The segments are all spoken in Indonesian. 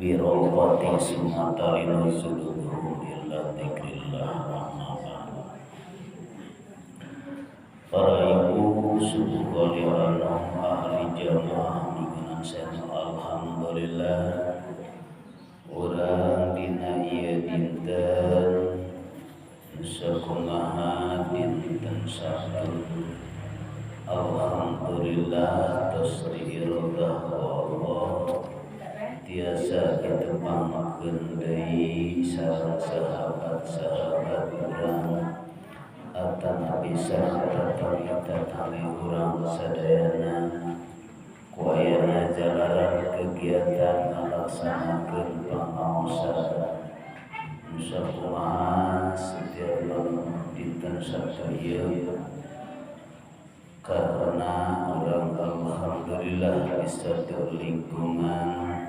birofati sumatalinu suluhu illa dzikrillah. Para ibu subuh walianam ahli jamaah dengan sena alhamdulillah urang dina ieu dinten sakumaha dinten Sabtu. Alhamdulillah tos diirodah Allah tiasa kita pangkeun deui sareng sahabat-sahabat urang atana bisa tatali urang sadayana ku ayana jalaran kegiatan ngalaksanakeun pangaosan nusa kumaha setiap dinten Sabtu ieu karena orang alhamdulillah di satu lingkungan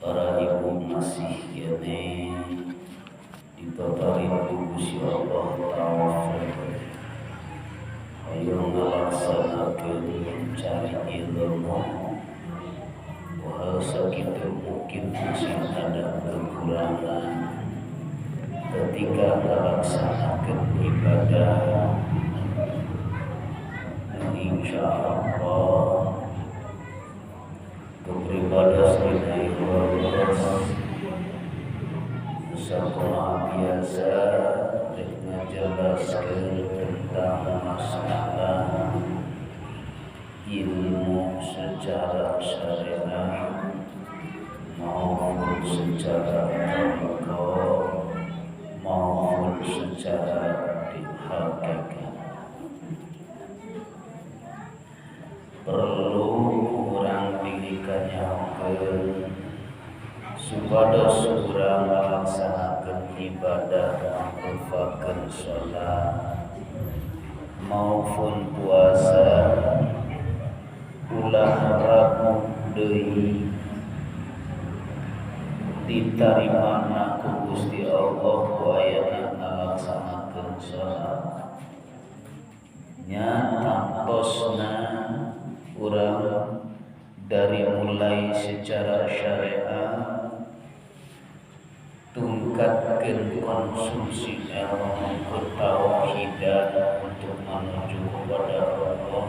para ibu masih kene dipapari ku Gusti Allah taufik ayo ngalaksanakeun mencari ilmu wahal sakitu mungkin masih ada kekurangan ketika ngalaksanakeun ibadah. Insyaallah kepribadian dina ibadah sakumaha biasa rek ngajelaskeun tentang masalah ilmu secara syariat maupun secara tariqah maupun secara hakikat. Perlu urang dikanyakeun supados urang ngalaksanakeun ibadah mangrupakeun salat maupun puasa ulah harap deui ditarimana ku Gusti Allah ku aya ngalaksanakeun salat nya tantosna urang dari mulai secara syariat tungkatkeun konsumsi ilmu ketauhidan untuk menuju kepada Allah.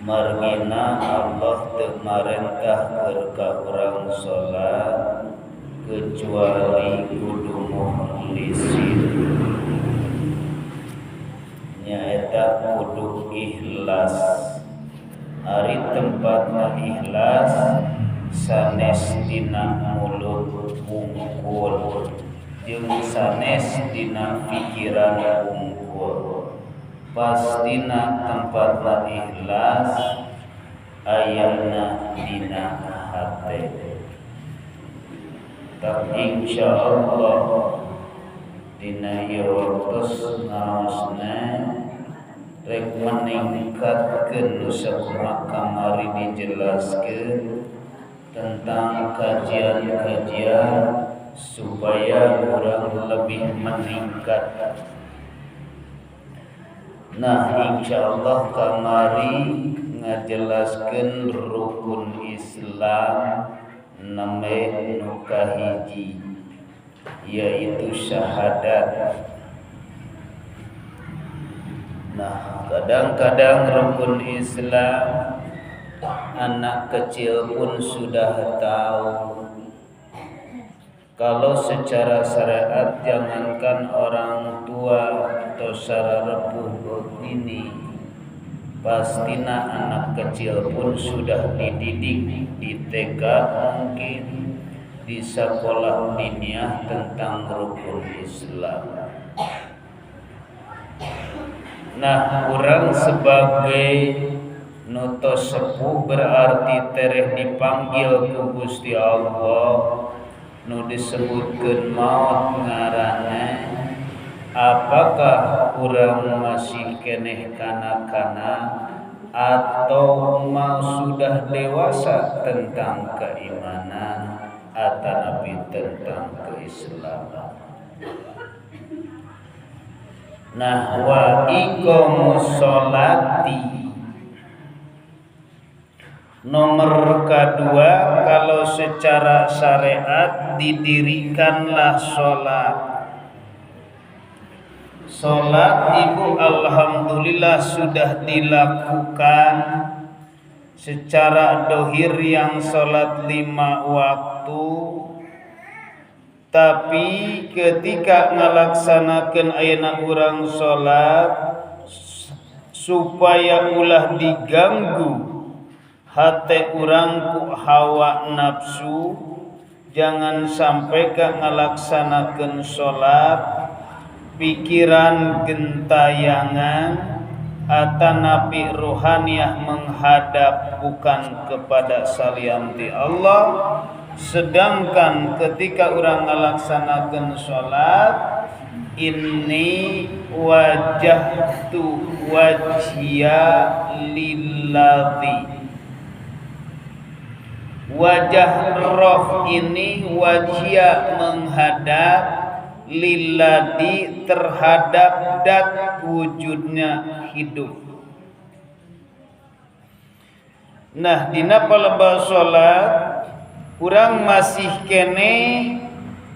Margina Allah teu marentahkeun ka urang salat kecuali kudu mukhlisin nyaeta kudu ikhlas. Ari tempatna ikhlas sanes dina mulut wungkul jeung sanes dina pikiran wungkul. Pastina tempatna ikhlas ayana dina hate. tak insyaallah dina ieu waktos ngaosna rek meningkatkeun nu sakumaha kamari dijelaskeun tentang kajian-kajian supaya orang lebih meningkat. Nah, insyaallah kamari ngajelaskeun rukun Islam name nu kahiji yaitu syahadat. Nah, kadang-kadang rukun Islam anak kecil pun sudah tahu. Kalau secara syariat jangankan orang tua atau secara repuh ini, pastinya anak kecil pun sudah dididik di TK mungkin di sekolah diniyah tentang rukun Islam. Nah, orang sebagai nutos sepuh berarti tereh dipanggil ku Gusti Allah nu disebutkeun maot ngaranna. Apakah urang masih keneh kanak-kanak atau mau sudah dewasa tentang keimanan atanapi tentang keislaman. Nah, wa iqamus sholati nomor kedua, kalau secara syariat didirikanlah sholat. Sholat ibu alhamdulillah sudah dilakukan secara dohir yang sholat 5 waktu. Tapi ketika ngalaksanakeun ayeuna urang sholat supaya ulah diganggu hate urang ku hawa nafsu, jangan sampai ka ngalaksanakeun sholat pikiran gentayangan atanapi rohaniyah menghadap bukan kepada salianti Allah. Sedangkan ketika urang ngalaksanakeun sholat, inni wajjahtu wajhiya lilladzi, wajah roh ini wajia menghadap lilladzi terhadap dat wujudnya hidup. Nah, dina palebah sholat urang masih kene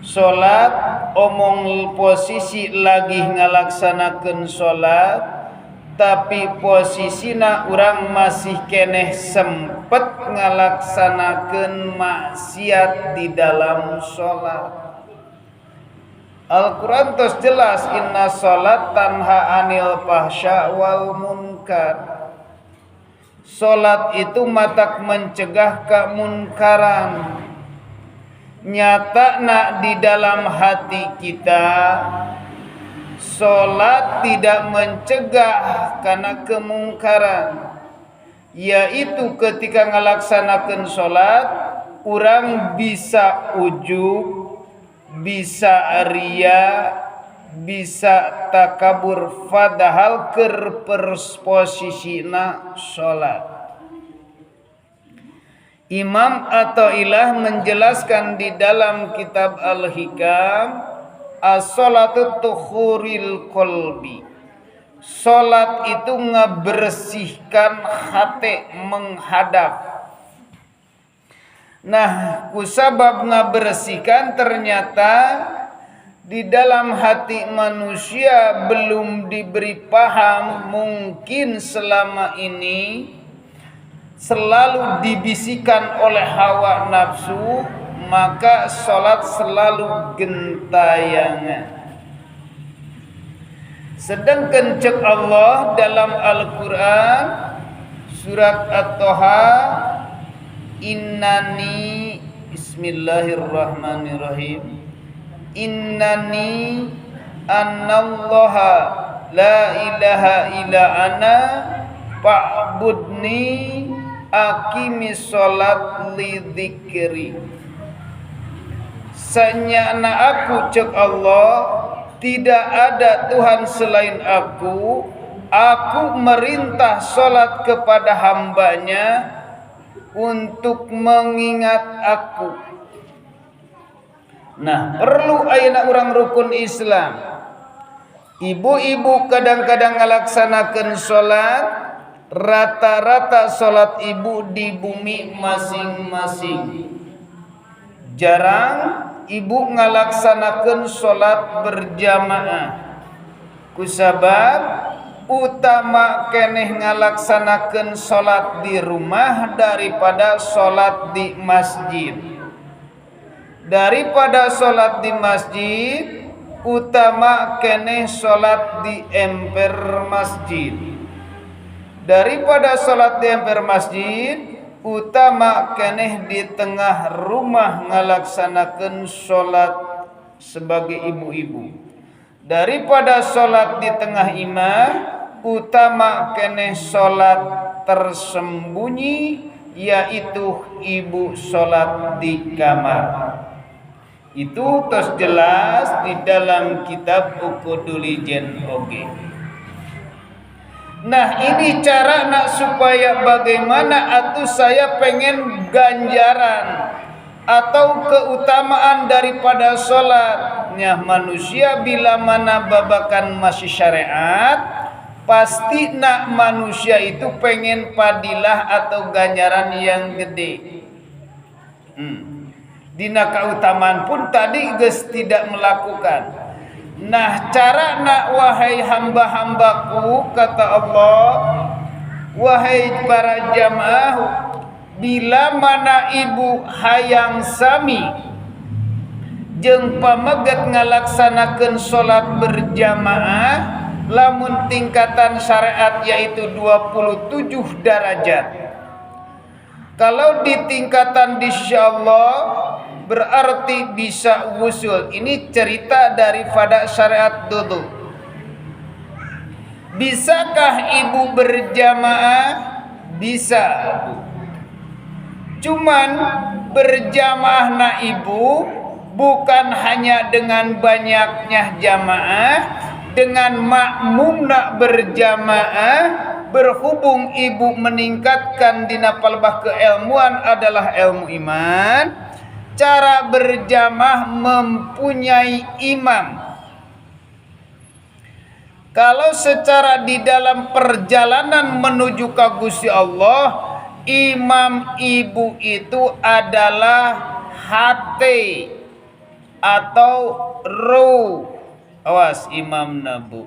sholat omong posisi lagi ngalaksanakeun sholat, tapi posisina urang masih keneh sempet ngalaksanakeun maksiat di dalam sholat. Al-Quran tos jelas, inna sholat tanha anil fahsya wal munkar. Sholat itu matak mencegah kemunkaran. Nyata nak di dalam hati kita sholat tidak mencegah karena kemungkaran, yaitu ketika ngalaksanakeun sholat urang bisa ujub, bisa ria, bisa takabur, padahal keur posisina sholat. Imam Athaillah menjelaskan di dalam kitab Al-Hikam, as-sholatu tukhuril qalbi. Sholat itu ngebersihkan hati, menghadap. Nah, kusabab ngebersihkan ternyata di dalam hati manusia belum diberi paham, mungkin selama ini selalu dibisikkan oleh hawa nafsu, maka sholat selalu gentayangan. Sedangkan cek Allah dalam Al-Quran surat At-Toha, innani, bismillahirrahmanirrahim, innani annallaha la ilaha illa ana fa'budni aqimis sholat li dzikri. Sanyana aku cek Allah, tidak ada Tuhan selain aku merintah salat kepada hambanya untuk mengingat aku. Nah, perlu ayeuna urang rukun Islam. Ibu-ibu kadang-kadang ngalaksanakeun salat, rata-rata salat ibu di bumi masing-masing. Jarang ibu ngalaksanakeun salat berjamaah. Kusabab utama keneh ngalaksanakeun salat di rumah daripada salat di masjid. Daripada salat di masjid, utama keneh salat di emper masjid. Daripada salat di emper masjid, utama keneh di tengah rumah ngalaksanakeun salat sebagai ibu-ibu. Daripada salat di tengah imam, utama keneh salat tersembunyi, yaitu ibu salat di kamar. Itu tos jelas di dalam kitab Uqudul Ijen oge. Nah, ini cara nak supaya bagaimana atuh saya pengen ganjaran atau keutamaan daripada salatnya manusia bila mana babakan masih syariat, pasti nak manusia itu pengen padilah atau ganjaran yang gede. Dina keutamaan pun tadi geus tidak melakukan. Nah, cara nak wahai hamba-hambaku, kata Allah, wahai para jamaah, bila mana ibu hayang sami jeung pameget ngalaksanakeun salat berjamaah, lamun tingkatan syariat yaitu 27 derajat. Kalau di tingkatan insyaallah berarti bisa wusul. Ini cerita daripada syariat dulu. Bisakah ibu berjamaah? Bisa. Cuman berjamaah na ibu bukan hanya dengan banyaknya jamaah, dengan makmum nak berjamaah. Berhubung ibu meningkatkan dina palbah keilmuan adalah ilmu iman, cara berjamaah mempunyai imam. Kalau secara di dalam perjalanan menuju ke Gusti Allah, imam ibu itu adalah hati atau ruh. Awas imam nabu.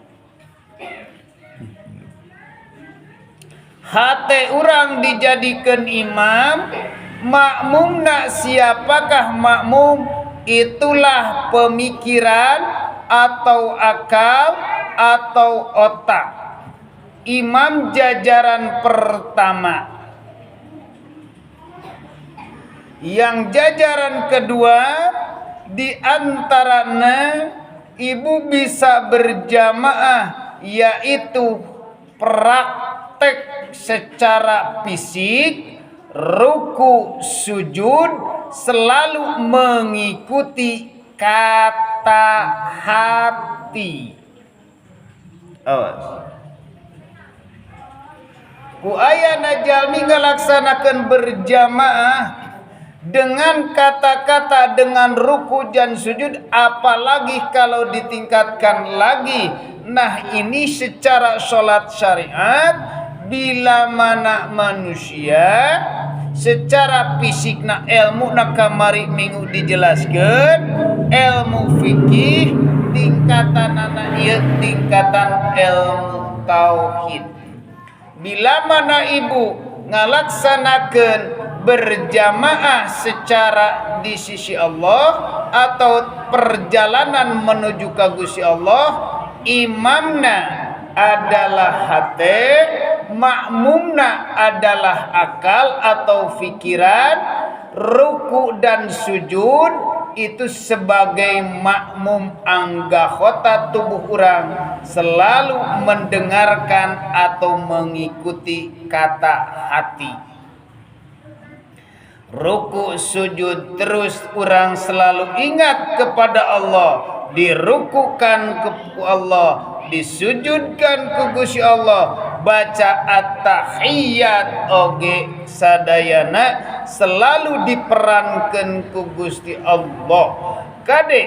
Hati orang dijadikan imam, makmumna siapakah makmum? Itulah pemikiran atau akal atau otak. Imam jajaran pertama. Yang jajaran kedua, di antaranya ibu bisa berjamaah, yaitu praktek secara fisik, ruku sujud selalu mengikuti kata hati. Ku ayana jalmi ngalaksanakeun berjamaah dengan kata-kata, dengan ruku dan sujud, apalagi kalau ditingkatkan lagi. Nah, ini secara sholat syariat. Bila mana manusia secara fisik na ilmu na kamari minggu dijelaskan, ilmu fikih tingkatan anak ieu tingkatan ilmu tauhid. Bila mana ibu ngalaksanakeun berjamaah secara di sisi Allah atau perjalanan menuju ke Gusti Allah, imamna adalah hati, makmumna adalah akal atau fikiran, ruku dan sujud itu sebagai makmum anggota tubuh orang selalu mendengarkan atau mengikuti kata hati. ruku sujud terus orang selalu ingat kepada Allah, dirukukan ke Allah, disujudkan ke Gusti Allah, baca at-tahiyat oge sadayana selalu diperankan ke Gusti Allah. Kade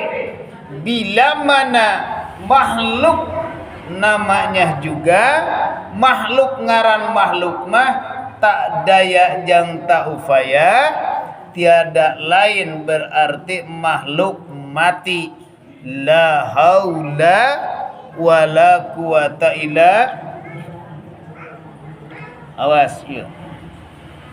bila mana makhluk namanya juga makhluk, ngaran makhluk mah tak daya jang tak upaya, tiada lain berarti makhluk mati. La haula wala quwata illa, awas yuk.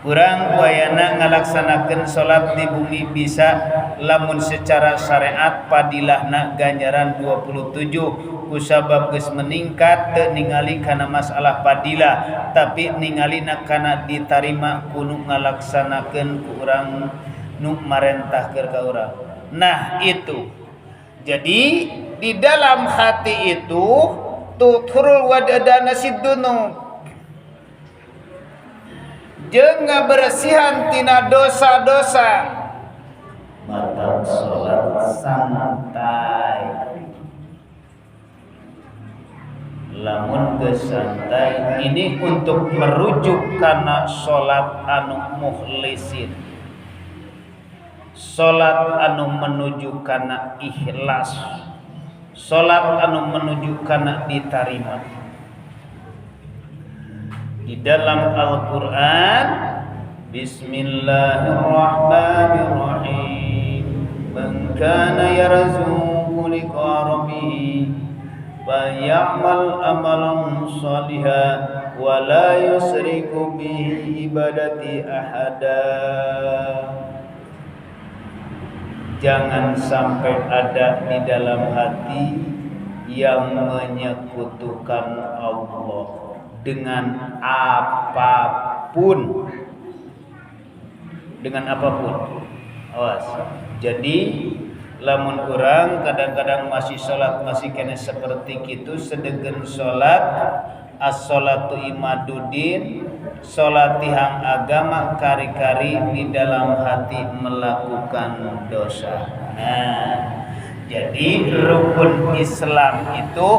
Kurang wayana ngalaksanakeun salat di bumi bisa lamun secara syariat padilahna ganjaran 27 kusabab geus meningkat teu ningali kana masalah padilah tapi ningalina kana ditarima kudu ngalaksanakeun ku urang nu marentahkeun ka urang. Nah itu. Jadi di dalam hati itu tuturul wadadana sidunub, jeung ngabersihan tina dosa-dosa. Mata salat santai. Lamun geus santai ini untuk merujuk kana salat anu mukhlisin. Salat anu menuju kana ikhlas. Salat anu menuju kana diterima. Di dalam Al-Quran, Bismillahirrahmanirrahim. Man kana yarzuqu liqa rabbih faly'amal amalan shalihan wa la yusriku bi ibadati ahada. Jangan sampai ada di dalam hati yang menyekutukan Allah dengan apapun, awas. Jadi lamun orang kadang-kadang masih sholat masih kena seperti itu, sedegen sholat as-sholatu imaduddin, sholat tihang agama, kari-kari di dalam hati melakukan dosa. Nah, jadi rukun Islam itu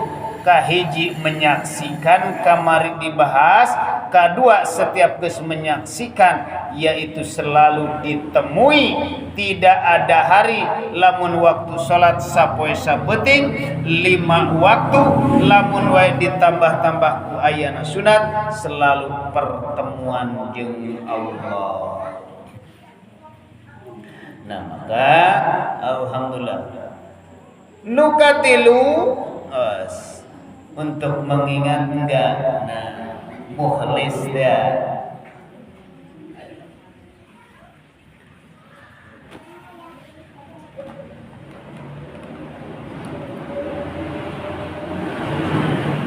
kahiji menyaksikan, kamari dibahas, kedua setiap geus menyaksikan yaitu selalu ditemui, tidak ada hari lamun waktu salat sapoe sabeting 5 waktu lamun wae ditambah-tambah ku ayana sunat selalu pertemuan jeung Allah. Nah maka alhamdulillah nukatilu untuk mengingat enggak, nah mukhlis dia.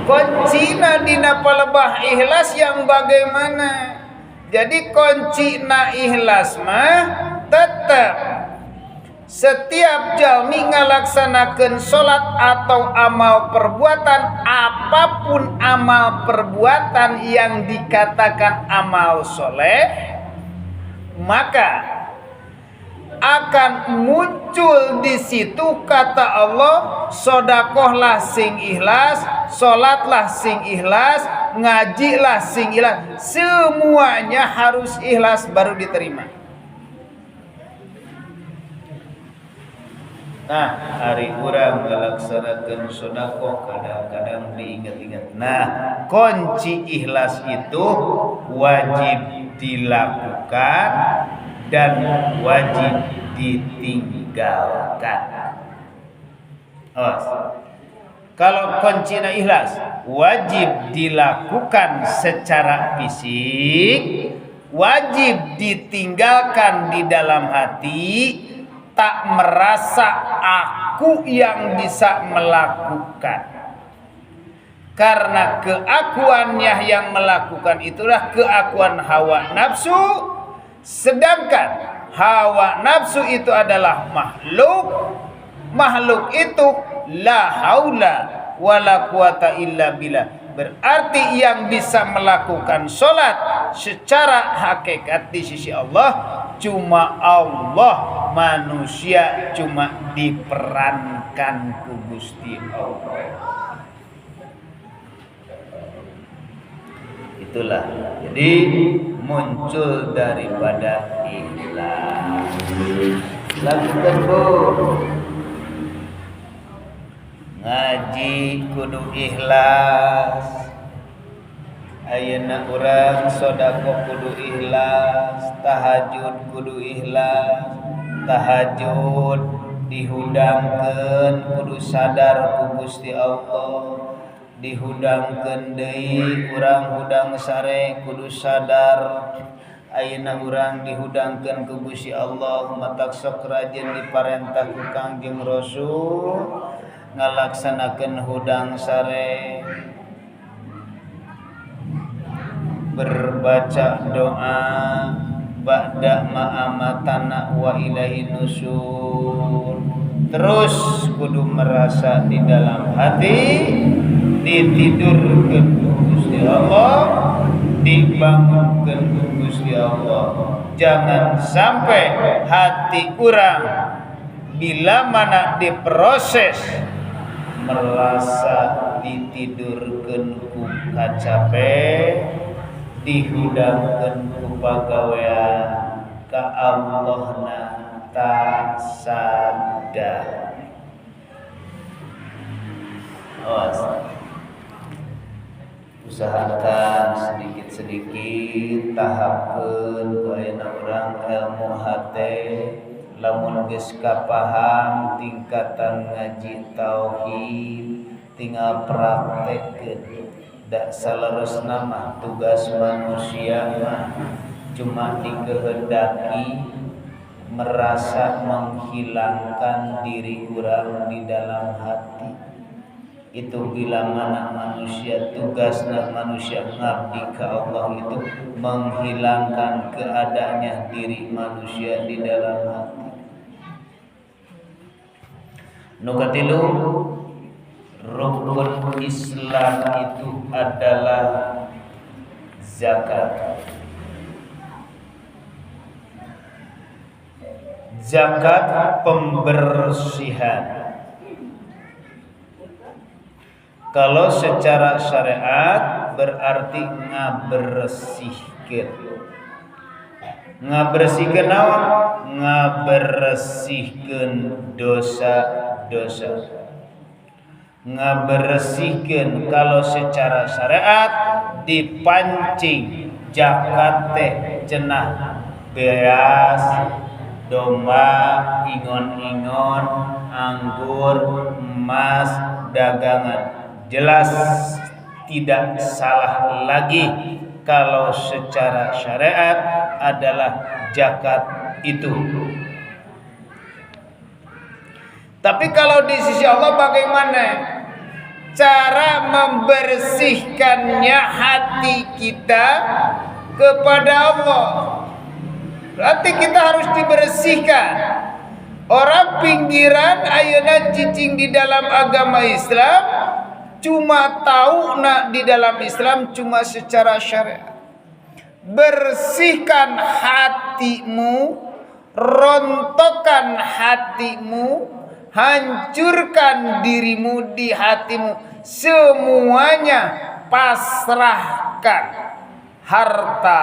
Kuncina dina palebah ikhlas yang bagaimana? Jadi kuncina ikhlas mah tetap setiap jalmi ngalaksanakeun salat atau amal perbuatan, apapun amal perbuatan yang dikatakan amal soleh, maka akan muncul di situ kata Allah, sodakohlah sing ikhlas, salatlah sing ikhlas, ngajilah sing ikhlas, semuanya harus ikhlas baru diterima. Nah, hari urang ngalaksanakeun sedekah kadang-kadang diingat-ingat. Nah, kunci ikhlas itu wajib dilakukan dan wajib ditinggalkan. Kalau kuncinya ikhlas, wajib dilakukan secara fisik, wajib ditinggalkan di dalam hati. Tak merasa aku yang bisa melakukan, karena keakuannya yang melakukan itulah keakuan hawa nafsu, sedangkan hawa nafsu itu adalah makhluk itu la haula wala quwata illa billah. Berarti yang bisa melakukan sholat secara hakikat di sisi Allah cuma Allah, manusia cuma diperankan ku Gusti Allah. Itulah, jadi muncul daripada ikhlas. Lakukan bu, ngaji kudu ikhlas. Ayeuna urang sodako kudu ikhlas, tahajud kudu ikhlas, tahajud dihudangkeun kudu sadar ku Gusti Allah, dihudangkeun deui urang hudang sare kudu sadar ayeuna urang dihudangkeun ku Gusti Allah, matak sok rajin diparentah ku Kangjeng Rasul ngalaksanakeun hudang sare, berbaca doa ba'da ma'amatana wa ilaihi nusur. Terus kudu merasa di dalam hati ditidurkeun ku Gusti Allah, dibangunkeun ku Gusti Allah. Jangan sampai hati urang bila mana diproses merasa ditidurkeun ku kacape, dihudangkeun ku pagawean ka Allahna tak sadar. Awas, usahakan sedikit-sedikit tahapkeun ku ayeuna urang ilmu hate, lamun geus kapaham tingkatan ngaji tauhid tinggal praktekkeun. Da saleresna mah tugas manusia mah cuma dikehendaki merasa menghilangkan diri urang di dalam hati. Itu bila mana manusia tugasna manusia ngabdi ka Allah itu menghilangkan keadaannya diri manusia di dalam hati. Nu katilu, rukun Islam itu adalah zakat. Zakat pembersihan. Kalau secara syariat berarti ngabersihkeun. Ngabersihkeun naon? Ngabersihkeun dosa-dosa. Ngabersihkeun kalau secara syariat dipancing zakat teh cenah beas, domba, ingon-ingon, anggur, emas, dagangan. Jelas tidak salah lagi kalau secara syariat adalah zakat itu. Tapi kalau di sisi Allah bagaimana cara membersihkannya hati kita kepada Allah? Berarti kita harus dibersihkan. Orang pinggiran ayeuna cicing di dalam agama Islam cuma tahu nak di dalam Islam cuma secara syariat. Bersihkan hatimu, rontokan hatimu, hancurkan dirimu di hatimu, semuanya pasrahkan. Harta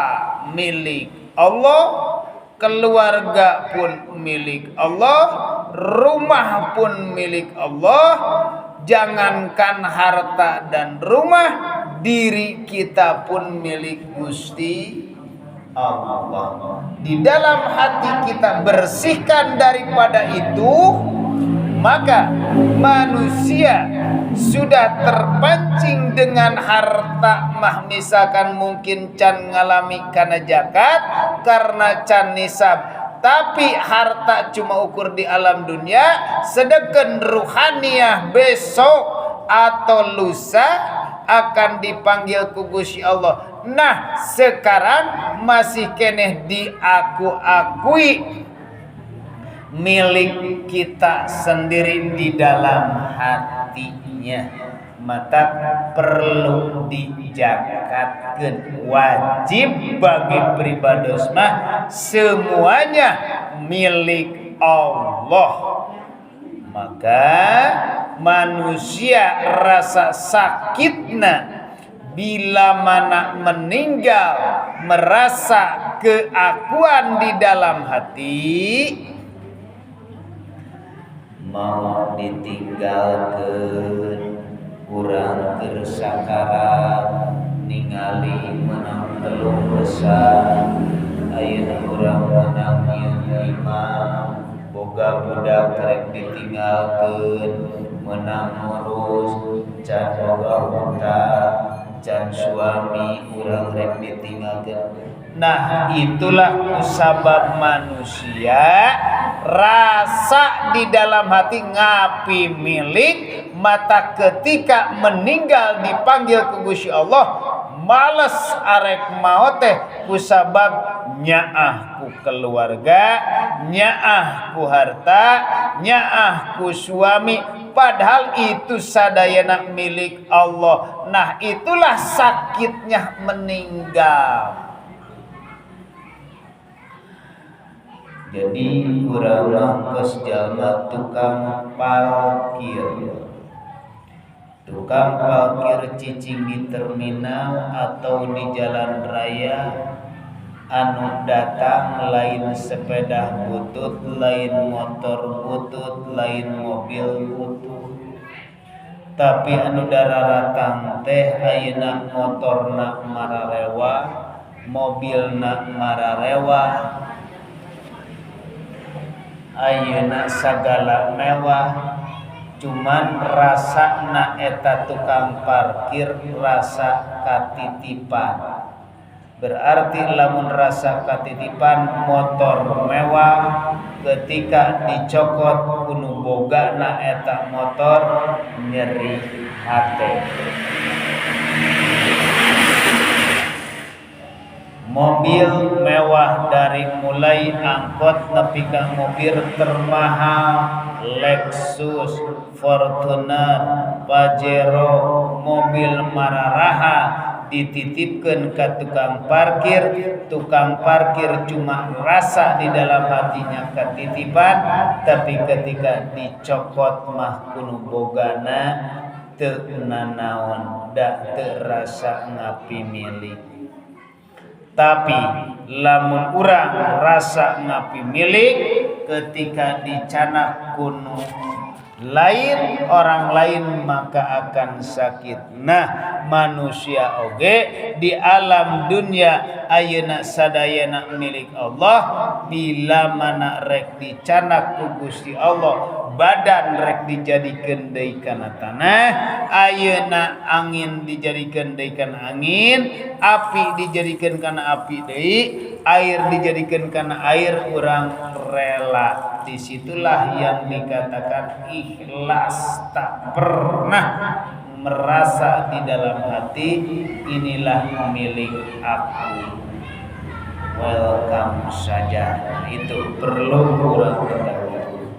milik Allah, keluarga pun milik Allah, rumah pun milik Allah. Jangankan harta dan rumah, diri kita pun milik Gusti Allah. Di dalam hati kita bersihkan daripada itu, maka manusia sudah terpancing dengan harta mah, misalkan mungkin can ngalami kana zakat karena can nisab, tapi harta cuma ukur di alam dunia, sedangkan ruhaniyah besok atau lusa akan dipanggil ku Gusti Allah. Nah, sekarang masih keneh diaku-akui milik kita sendiri di dalam hatinya. mata perlu dijakatkeun. Wajib bagi pribados mah semuanya milik Allah. Maka manusia rasa sakitna bila mana meninggal merasa keakuan di dalam hati, mau ditinggalkeun urang keur sakarat ningali menang telung besar ayeuna urang menang nyieun imam boga budak rek ditinggalkeun menang ngurus can boga hutang can suami urang rek ditinggalkeun. Nah, itulah sebab manusia rasa di dalam hati ngapi milik, mata ketika meninggal dipanggil ke Gusti Allah males arek maot teh kusabab nyaah ku keluarga, nyaah ku harta, nyaah ku suami, padahal itu sadayana milik Allah. Nah, itulah sakitnya meninggal. Jadi urang geus jalma tukang parkir. Tukang parkir cicing di terminal atau di jalan raya, anu datang lain sepeda butut, lain motor butut, lain mobil butut. Tapi anu dararatang teh ayeuna motorna mararewa, mobilna mararewa, ayeuna sagala mewah, cuman rasa na eta tukang parkir rasa katitipan. Berarti lamun rasa katitipan motor mewah ketika dicokot kuno boga na eta motor nyeri hate. Mobil mewah dari mulai angkot nepi ka mobil termahal, Lexus, Fortuner, Pajero, mobil mararaha dititipkeun ka tukang parkir cuma rasa di dalam hatinya ketitipan, tapi ketika dicokot mah kuno bogana teu nanaon, da teu rasa ngapi milik. Tapi lamun urang rasa ngapi milik ketika dicanak kuno lain orang lain maka akan sakit. Nah, manusia oge di alam dunia ayeuna sadayana milik Allah, bila mana rek dicanak ku Gusti Allah badan rek dijadikeun deui kana tanah, ayeuna angin dijadikeun deui kana angin, api dijadikeun kana api deui, air dijadikeun kana air, urang rela. Disitulah yang dikatakan ikhlas, tak pernah merasa di dalam hati inilah milik aku, welcome saja. Itu perlu urang ketahui.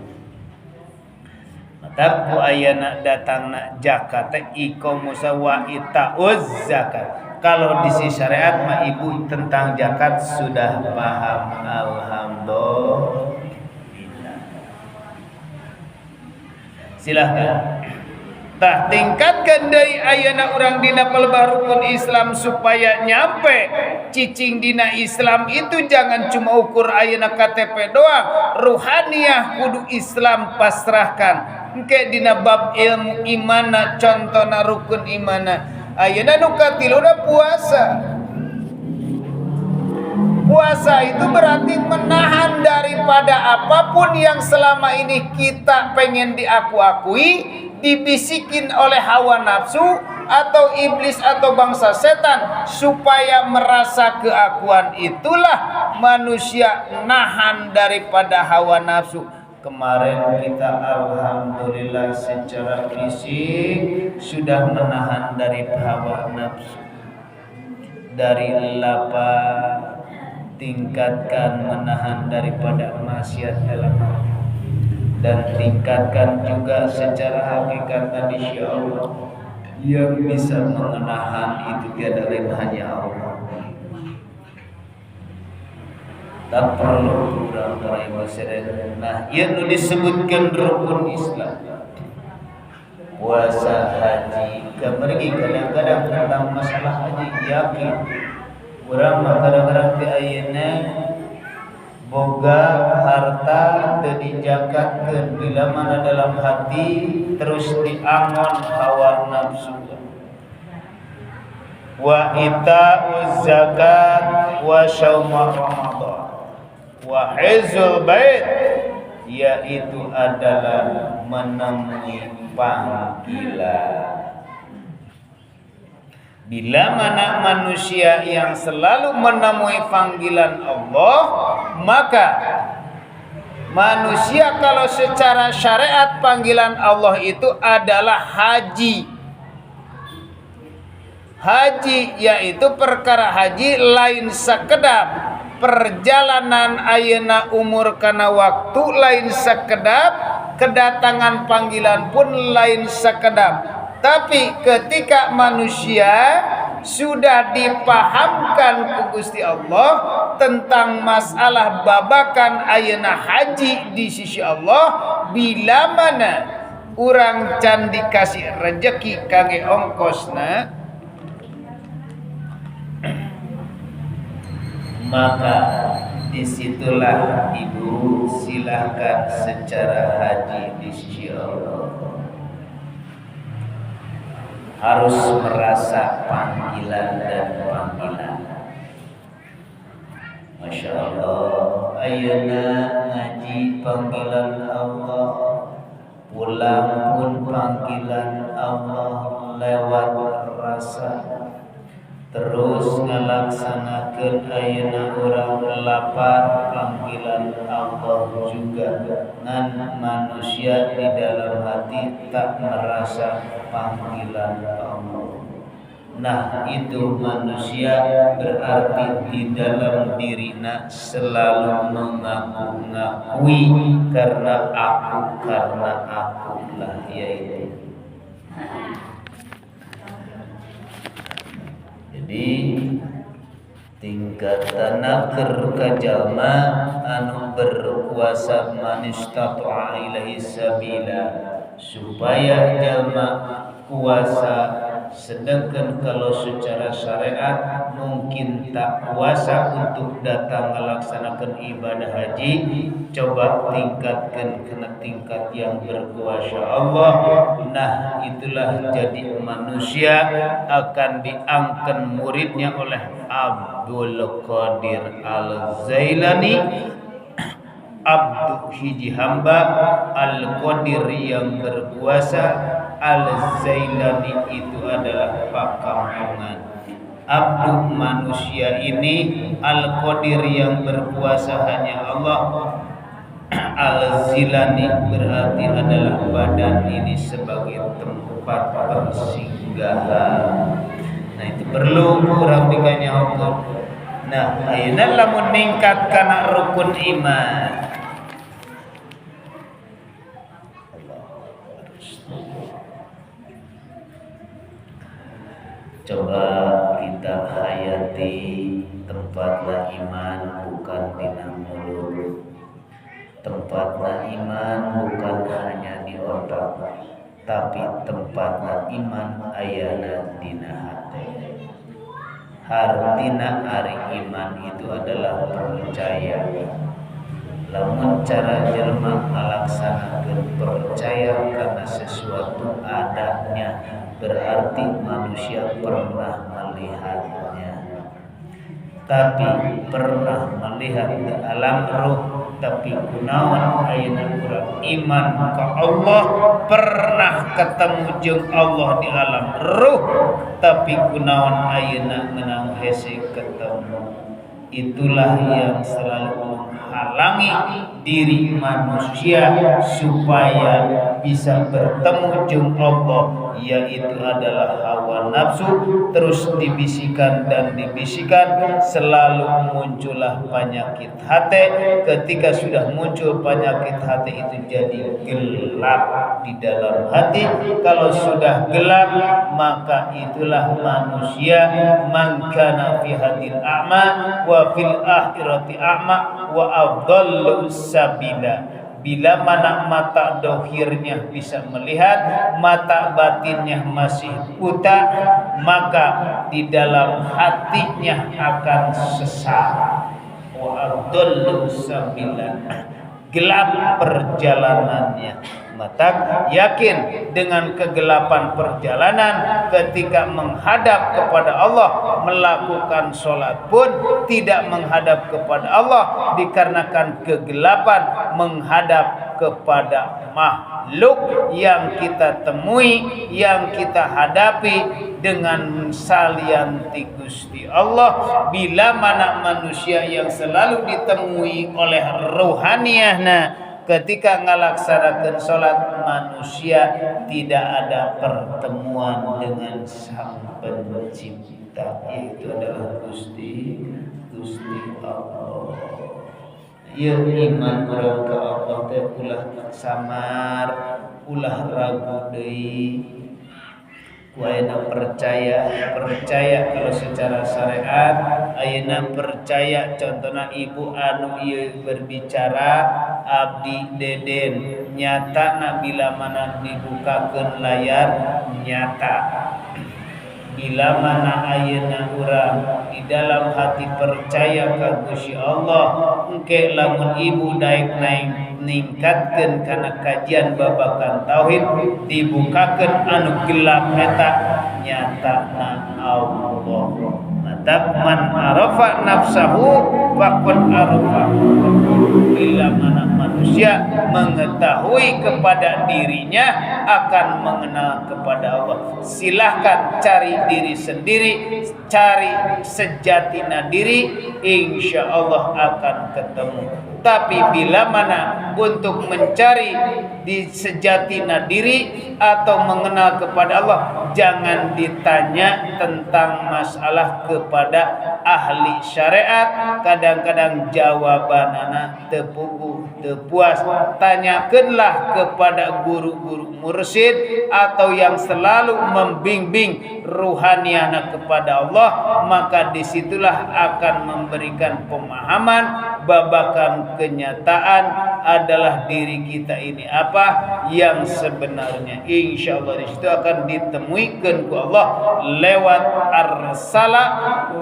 Mataku ayana datangna zakat iko musawa itauz zakat. Kalau di sisi syariat mah ibu tentang zakat sudah paham, alhamdulillah. Silahkan. Tah tingkatkan deui ayeuna urang dina pelebah rukun Islam supaya nyampe cicing dina Islam itu jangan cuma ukur ayeuna KTP doang, ruhaniyah kudu Islam pasrahkan. Engke dina bab ilmu imana contona rukun imana ayeuna nu katiluna puasa. Puasa itu berarti menahan daripada apapun yang selama ini kita pengen diakui, dibisikin oleh hawa nafsu atau iblis atau bangsa setan supaya merasa keakuan. Itulah manusia nahan daripada hawa nafsu. Kemarin kita alhamdulillah secara fisik sudah menahan dari hawa nafsu, dari lapar, tingkatkan menahan daripada maksiat dalam hati, dan tingkatkan juga secara hakikat tadi insyaallah Yang bisa mengenahan itu tiada lain hanya Allah. Tak perlu orang-orang yang bersedekah. Nah, yang disebutkan rukun Islam, puasa, haji. Kemergi kadang-kadang tentang masalah haji yakin. Orang kadang-kadang ti ayeuna boga harta teu dijakatkeun bila mana dalam hati terus diangon hawa nafsu. Wa ita'uz zakat wa syaumar ramadan wa hizul bait, yaitu adalah menemui panggilan. Bila mana manusia yang selalu menemui panggilan Allah, maka manusia kalau secara syariat panggilan Allah itu adalah haji. Haji yaitu perkara haji lain sekedap perjalanan ayeuna umur kana waktu, lain sekedap kedatangan panggilan pun lain sekedap. Tapi ketika manusia sudah dipahamkan ku Gusti Allah tentang masalah babakan ayeuna haji di sisi Allah, bila mana urang can dikasih rezeki kangge ongkosna, maka disitulah ibu silahkan secara haji di sisi Allah. Harus merasa panggilan dan panggilan. Masya Allah, ayeuna ngaji panggilan Allah, pulang pun panggilan Allah lewat rasa. Terus ngalaksanakeun ayeuna urang lapar, panggilan Allah juga. Ngan manusia di dalam hati tak merasa panggilan Allah. Nah, itu manusia berarti di dalam dirina selalu mengaku-ngakui karena aku lah, yaitu. Jadi tingkatana keur ka jalma anu berkuasa manistata'a ilaihi sabila, supaya jalma kuasa. Sedangkan kalau secara syariat mungkin tak kuasa untuk datang melaksanakan ibadah haji, coba tingkatkan kena tingkat yang berkuasa Allah. Nah, itulah jadi manusia akan diangkat muridnya oleh Abdul Qadir Al-Zailani, Abdu hiji hamba, Al-Qadir yang berkuasa. Al-Zailani itu adalah pakampungan. Abdu manusia ini, Al-Qadir yang berkuasa hanya Allah. Al-Zailani berarti adalah badan ini sebagai tempat persinggahan. Nah, itu perlu kurang dikanya Allah. Nah, ayeuna lamun ningkat kana rukun iman. Coba kita hayati tempatna iman bukan dina mulut. Tempatna iman bukan hanya di otak, tapi tempatna iman ayana dina hati. Hartina ari iman itu adalah percaya. Lamun cara jelma ngalaksanakeun percaya karena sesuatu adanya, berarti manusia pernah melihatnya. Tapi pernah melihat di alam ruh, tapi kunaon ayeuna urang iman ka Allah, pernah ketemu jeung Allah di alam ruh, tapi kunaon ayeuna menang hese ketemu. Itulah yang selalu menghalangi diri manusia supaya bisa bertemu jeung Allah. yaitu adalah hawa nafsu. Terus dibisikkan dan dibisikkan, selalu muncullah penyakit hati. Ketika sudah muncul penyakit hati itu jadi gelap di dalam hati. Kalau sudah gelap, maka itulah manusia man kana fi hadil a'ma wa fil akhirati a'ma wa adallu sabila. Bila mana mata dohirnya bisa melihat, mata batinnya masih buta, maka di dalam hatinya akan sesat. Wa adallu sabila, gelap perjalanannya. Maka yakin dengan kegelapan perjalanan, ketika menghadap kepada Allah, melakukan sholat pun tidak menghadap kepada Allah, dikarenakan kegelapan menghadap kepada makhluk yang kita temui, yang kita hadapi dengan salian Gusti Allah. Bila mana manusia yang selalu ditemui oleh ruhaniyahna, ketika ngalaksanakan sholat, manusia tidak ada pertemuan dengan Sang Pencipta, yaitu adalah Gusti Allah. Ya iman orang ke Allah teh ulah samar, ulah ragu deui. Ayeuna percaya kalau secara syariat, ayeuna percaya contohna ibu anu ieu berbicara abdi deden, nyata bila mana dibukakeun layar nyata. Bila mana ayeuna urang di dalam hati percaya ka Gusti Allah, engke lamun ibu daek naik ningkatkeun kana kajian babakan tauhid, dibukakeun anu gelap eta nyatana Allah. Man arafa nafsahu faqad arafa. Bila mana manusia mengetahui kepada dirinya, akan mengenal kepada Allah. Silahkan cari diri sendiri, cari sejatina diri, insya Allah akan ketemu. Tapi bila mana untuk mencari di sejatina diri atau mengenal kepada Allah, jangan ditanya tentang masalah kepada ahli syariat. Kadang-kadang jawabanana teu puguh, teu puas. Tanyakanlah kepada guru-guru mursyid atau yang selalu membimbing ruhaniyana kepada Allah, maka disitulah akan memberikan pemahaman babakan kenyataan adalah diri kita ini apa yang sebenarnya. Insya Allah di situ akan ditemuikan ku Allah lewat arsala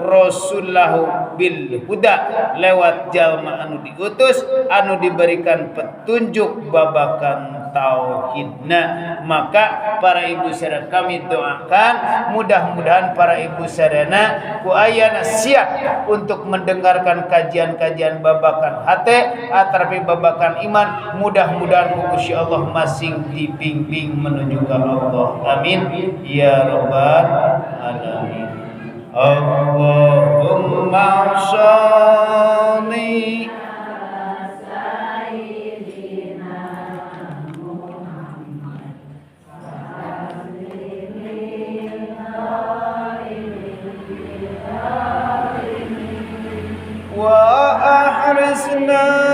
rasulahu bil huda, lewat jalma anu diutus, anu diberikan petunjuk babakan tauhidna. Maka para ibu saudara kami doakan, mudah-mudahan para ibu saudara ku ayana siap untuk mendengarkan kajian-kajian babakan hati atrapi babakan iman. Mudah-mudahan Gusti Allah masing dibimbing menuju ke Allah. Amin ya rabbal alamin. Allahumma sholli wa ahrisna